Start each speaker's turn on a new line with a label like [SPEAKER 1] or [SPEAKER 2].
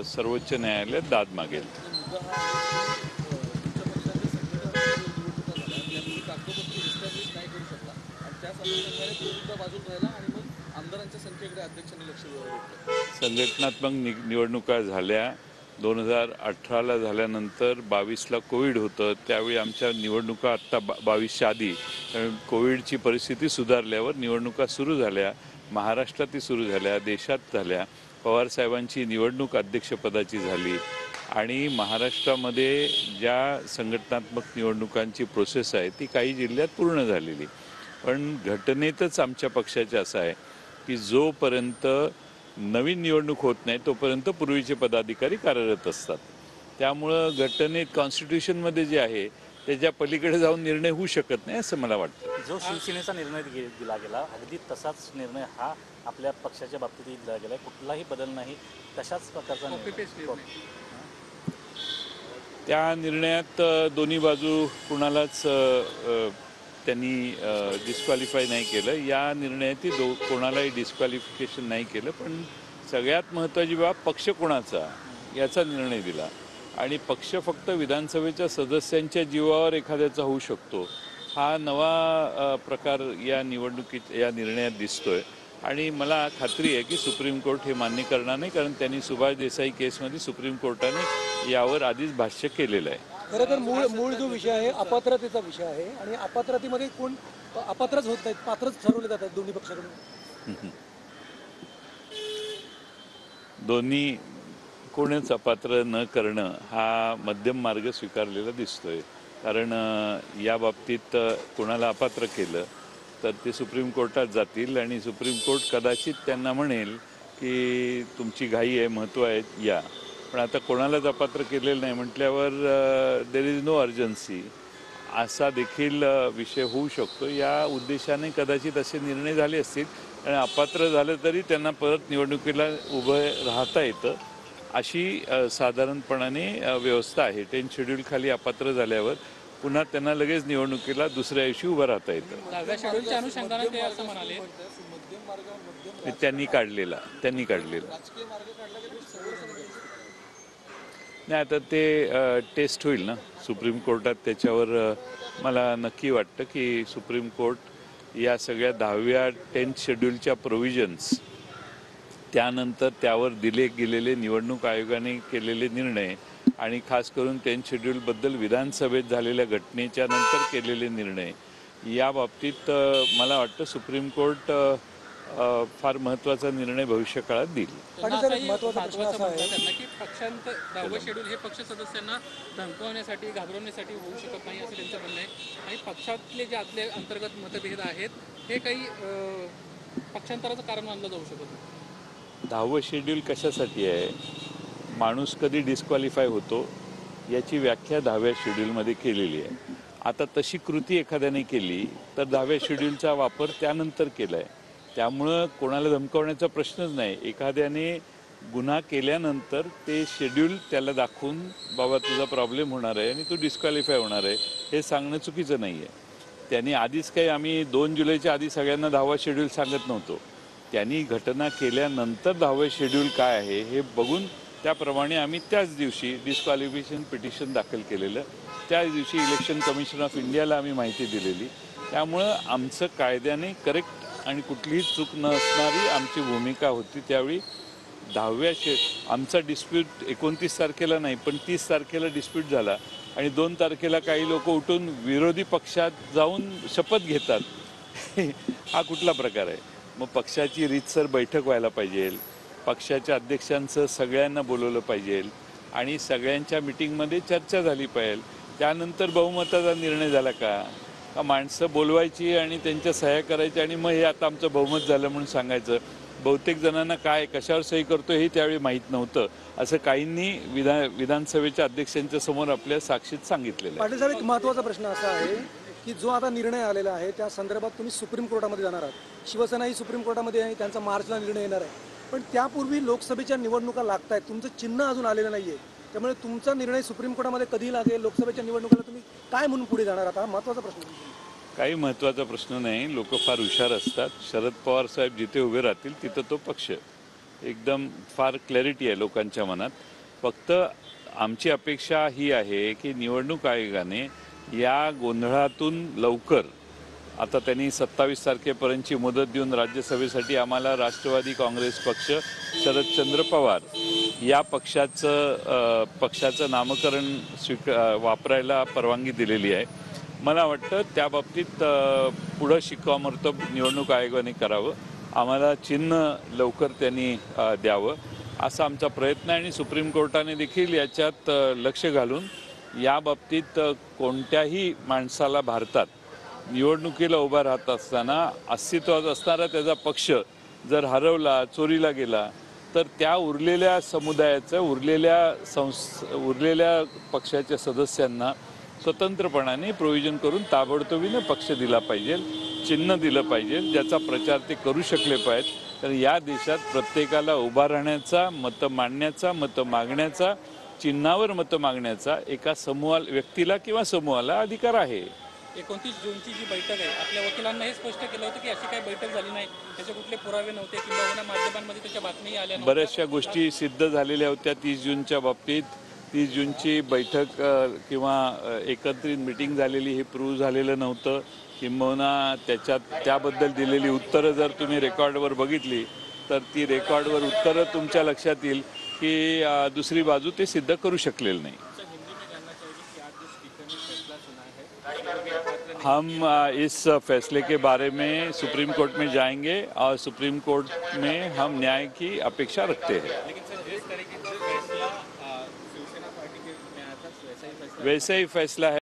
[SPEAKER 1] सर्वोच्च न्यायालयात दाद मागेल. संघटनात्मक निवडणुका झाल्या 2018ला झाल्यानंतर 22ला कोविड होतं. त्यावेळी आमच्या निवडणुका आत्ता 22च्या आधी कोविडची परिस्थिती सुधारल्यावर निवडणुका सुरू झाल्या. महाराष्ट्रातही सुरू झाल्या, देशात झाल्या. पवारसाहेबांची निवडणूक अध्यक्षपदाची झाली आणि महाराष्ट्रामध्ये ज्या संघटनात्मक निवडणुकांची प्रोसेस आहे ती काही जिल्ह्यात पूर्ण झालेली. पण घटनेतच आमच्या पक्षाचे असं आहे की जोपर्यंत नवीन निवडणूक होत नाही तोपर्यंत पूर्वीचे पदाधिकारी कार्यरत असतात. त्यामुळं घटनेत कॉन्स्टिट्यूशनमध्ये जे आहे त्याच्या पलीकडे जाऊन निर्णय होऊ शकत नाही असं मला वाटतं.
[SPEAKER 2] जो शिवसेनेचा निर्णय दिला गेला अगदी तसाच निर्णय हा आपल्या पक्षाच्या बाबतीतही दिला गेला, कुठलाही बदल नाही, तशाच प्रकारचा
[SPEAKER 1] त्या निर्णयात दोन्ही बाजू कुणालाच त्यांनी डिस्क्वालिफाय नाही केलं. या निर्णयातही कोणालाही डिस्क्वालिफिकेशन नाही केलं. पण सगळ्यात महत्त्वाची बाब पक्ष कोणाचा याचा निर्णय दिला आणि पक्ष फक्त विधानसभेच्या सदस्यांच्या जीवावर एखाद्याचा होऊ शकतो हा नवा प्रकार या निवडणुकीत या निर्णयात दिसतोय. आणि मला खात्री आहे की सुप्रीम कोर्ट हे मान्य करणार नाही, कारण त्यांनी सुभाष देसाई केसमध्ये सुप्रीम कोर्टाने यावर आधीच भाष्य केलेलं आहे.
[SPEAKER 3] खरं तर मूळ जो विषय आहे अपात्रतेचा विषय आहे आणि अपात्रतेमध्ये कोण अपात्रच होत नाहीत, पात्रच ठरवले जातात दोन्ही पक्षाकडून.
[SPEAKER 1] दोन्ही कोणीच अपात्र न करणं हा मध्यम मार्ग स्वीकारलेला दिसतोय. कारण या बाबतीत कोणाला अपात्र केलं तर ते सुप्रीम कोर्टात जातील आणि सुप्रीम कोर्ट कदाचित त्यांना म्हणेल की तुमची घाई आहे, महत्त्व आहे, या. पण आता कोणालाच अपात्र केलेलं नाही म्हटल्यावर देर इज नो अर्जन्सी असा देखील विषय होऊ शकतो. या उद्देशाने कदाचित असे निर्णय झाले असतील आणि अपात्र झालं तरी त्यांना परत निवडणुकीला उभं राहता येतं अशी साधारणपणाने व्यवस्था आहे. 10 शेड्यूल खाली अपात्र झाल्यावर पुन्हा त्यांना लगेच निवडणुकीला दुसऱ्या दिवशी उभं राहता येतं. त्यांनी काढलेला नाही. आता ते टेस्ट होईल ना सुप्रीम कोर्टात. त्याच्यावर मला नक्की वाटतं की सुप्रीम कोर्ट या सगळ्या 10व्या 10th शेड्यूलच्या प्रोव्हिजन्स त्यानंतर त्यावर दिले गेलेले निवडणूक आयोगाने केलेले निर्णय आणि खास करून 10th शेड्यूलबद्दल विधानसभेत झालेल्या घटनेच्या नंतर केलेले निर्णय या बाबतीत मला वाटतं सुप्रीम कोर्ट फार महत्त्वाचा निर्णय भविष्यकाळात देईल.
[SPEAKER 4] महत्त्वाचा त्यांना की पक्षांत 10वं शेड्यूल हे पक्ष सदस्यांना धमकवण्यासाठी घाबरवण्यासाठी होऊ शकत नाही असं त्यांचं म्हणणं आहे. आणि पक्षातले जे आतले अंतर्गत मतभेद आहेत हे काही पक्षांतराचं कारण मानलं जाऊ शकत नाही.
[SPEAKER 1] 10वं शेड्यूल कशासाठी आहे? माणूस कधी डिस्क्वालिफाय होतो याची व्याख्या 10व्या शेड्यूलमध्ये केलेली आहे. आता तशी कृती एखाद्याने केली तर 10व्या शेड्यूलचा वापर त्यानंतर केला आहे. त्यामुळं कोणाला धमकावण्याचा प्रश्नच नाही. एखाद्याने गुन्हा केल्यानंतर ते शेड्यूल त्याला दाखवून बाबा तुझा प्रॉब्लेम होणार आहे आणि तू डिस्क्वालिफाय होणार आहे हे सांगणं चुकीचं नाही आहे. त्यांनी आधीच काही आम्ही 2 जुलैच्या आधी सगळ्यांना 10वा शेड्यूल सांगत नव्हतो. त्यांनी घटना केल्यानंतर 10वं शेड्यूल काय आहे हे बघून त्याप्रमाणे आम्ही त्याच दिवशी डिस्क्वालिफिकेशन पिटिशन दाखल केलेलं. त्याच दिवशी इलेक्शन कमिशन ऑफ इंडियाला आम्ही माहिती दिलेली. त्यामुळं आमचं कायद्याने करेक्ट आणि कुठलीही चूक नसणारी आमची भूमिका होती. त्यावेळी 10व्या आमचा डिस्प्यूट 29 तारखेला नाही पण 30 तारखेला डिस्प्यूट झाला आणि 2 तारखेला काही लोक उठून विरोधी पक्षात जाऊन शपथ घेतात. हा कुठला प्रकार आहे? मग पक्षाची रीतसर बैठक व्हायला पाहिजे, पक्षाच्या अध्यक्षांचं सगळ्यांना बोलवलं पाहिजे आणि सगळ्यांच्या मिटिंगमध्ये चर्चा झाली पाहिजे. त्यानंतर बहुमताचा निर्णय झाला का माणसं बोलवायची आणि त्यांच्या सह्या करायच्या आणि मग हे आता आमचं बहुमत झालं म्हणून सांगायचं. बहुतेक जणांना काय कशावर सही करतो हे त्यावेळी माहीत नव्हतं असं काहींनी विधानसभेच्या अध्यक्षांच्या समोर आपल्या साक्षीत सांगितलेलं आहे.
[SPEAKER 3] पाटील साहेब, एक महत्त्वाचा प्रश्न असा आहे की जो आता निर्णय आलेला आहे त्या संदर्भात तुम्ही सुप्रीम कोर्टामध्ये जाणार आहात. शिवसेनाही सुप्रीम कोर्टामध्ये आहे, त्यांचा मार्चला निर्णय येणार आहे. पण त्यापूर्वी लोकसभेच्या निवडणुका लागत आहेत, तुमचं चिन्ह अजून आलेलं नाही आहे. त्यामुळे तुमचा निर्णय सुप्रीम कोर्टामध्ये कधी लागेल? लोकसभेच्या निवडणुकीला तुम्ही काय म्हणून पुढे जाणार आहात? हा महत्त्वाचा प्रश्न.
[SPEAKER 1] काही महत्त्वाचा प्रश्न नाही. लोक फार हुशार असतात. शरद पवार साहेब जिथे उभे राहतील तिथं तो पक्ष. एकदम फार क्लॅरिटी आहे लोकांच्या मनात. फक्त आमची अपेक्षा ही आहे की निवडणूक आयोगाने या गोंधळातून लवकर, आता त्यांनी 27 तारखेपर्यंतची मुदत देऊन राज्यसभेसाठी आम्हाला राष्ट्रवादी काँग्रेस पक्ष, शरदचंद्र पवार या पक्षाचं नामकरण वापरायला परवानगी दिलेली आहे. मला वाटतं त्या बाबतीत पुढं शिक्कामोर्तब निवडणूक आयोगाने करावं, आम्हाला चिन्ह लवकर त्यांनी द्यावं असा आमचा प्रयत्न आहे. आणि सुप्रीम कोर्टाने देखील याच्यात लक्ष घालून या बाबतीत कोणत्याही माणसाला भारतात निवडणुकीला उभा राहत असताना अस्तित्वात असणारा त्याचा पक्ष जर हरवला, चोरीला गेला, तर त्या उरलेल्या समुदायाचं, उरलेल्या पक्षाच्या सदस्यांना स्वतंत्रपणाने प्रोव्हिजन करून ताबडतोबीने पक्ष दिला पाहिजे, चिन्ह दिलं पाहिजे, ज्याचा प्रचार ते करू शकले पाहिजेत. तर या देशात प्रत्येकाला उभा राहण्याचा, मतं मांडण्याचा, मतं मागण्याचा, चिन्हावर मतं मागण्याचा एका व्यक्तीला किंवा समूहाला अधिकार आहे.
[SPEAKER 4] 29 जूनची जी बैठक आहे, आपल्या वकिलांना हे स्पष्ट केलं होतं की अशी काही बैठक झाली नाही, त्याचे कुठले पुरावे नव्हते किंवा माध्यमांमध्ये त्याच्या बातमी आल्या नव्हत्या.
[SPEAKER 1] बऱ्याचशा गोष्टी सिद्ध झालेल्या होत्या 30 जूनच्या बाबतीत. 30 जूनची बैठक किंवा एकत्रित मिटिंग झालेली हे प्रूव्ह झालेलं नव्हतं. किंबहुना त्याबद्दल दिलेली उत्तरं जर तुम्ही रेकॉर्डवर बघितली तर ती रेकॉर्डवर उत्तरं तुमच्या लक्षात येईल की दुसरी बाजू ते सिद्ध करू शकलेलं नाही. हम इस फैसले के बारे में सुप्रीम कोर्ट में जाएंगे और सुप्रीम कोर्ट में हम न्याय की अपेक्षा रखते हैं. वैसा ही फैसला है.